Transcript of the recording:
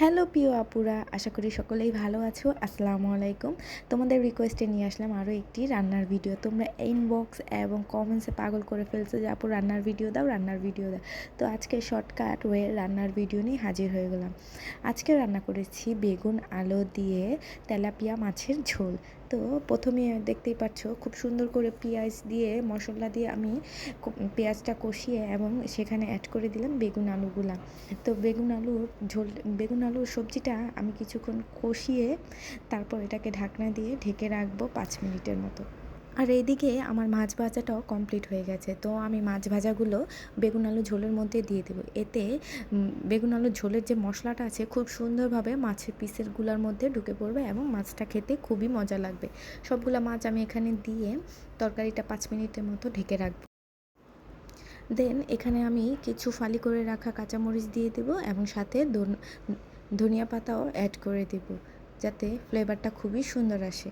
Hello প্রিয় আপুরা, আশা করি সকলেই ভালো আছো। আসসালামু আলাইকুম। তোমাদের রিকোয়েস্টে নিয়ে আসলাম আরও একটি রান্নার ভিডিও। তোমরা ইনবক্স এবং কমেন্টসে পাগল করে ফেলছো যে আপু রান্নার ভিডিও দাও, রান্নার ভিডিও দাও। তো আজকে শর্টকাট ওয়ে রান্নার ভিডিও নিয়ে হাজির হয়ে গেলাম। আজকে রান্না করেছি বেগুন আলু দিয়ে তেলাপিয়া মাছের ঝোল। তো প্রথমে দেখতেই পাচ্ছ খুব সুন্দর করে পেঁয়াজ দিয়ে মশলা দিয়ে আমি পেঁয়াজটা কষিয়ে এবং সেখানে অ্যাড করে দিলাম বেগুন আলুগুলা। তো বেগুন আলুর সবজিটা আমি কিছুক্ষণ কষিয়ে তারপর এটাকে ঢাকনা দিয়ে ঢেকে রাখবো 5 মিনিটের মতো। আর এইদিকে আমার মাছ ভাজাটাও কমপ্লিট হয়ে গেছে। তো আমি মাছ ভাজাগুলো বেগুন আলু ঝোলের মধ্যে দিয়ে দেবো। এতে বেগুন আলু ঝোলের যে মশলাটা আছে খুব সুন্দরভাবে মাছের পিসেরগুলোর মধ্যে ঢুকে পড়বে এবং মাছটা খেতে খুবই মজা লাগবে। সবগুলা মাছ আমি এখানে দিয়ে তরকারিটা 5 মিনিটের মতো ঢেকে রাখবো। দেন এখানে আমি কিছু ফালি করে রাখা কাঁচামরিচ দিয়ে দেবো এবং সাথে ধনিয়া পাতাও অ্যাড করে দেবো, যাতে ফ্লেভারটা খুবই সুন্দর আসে।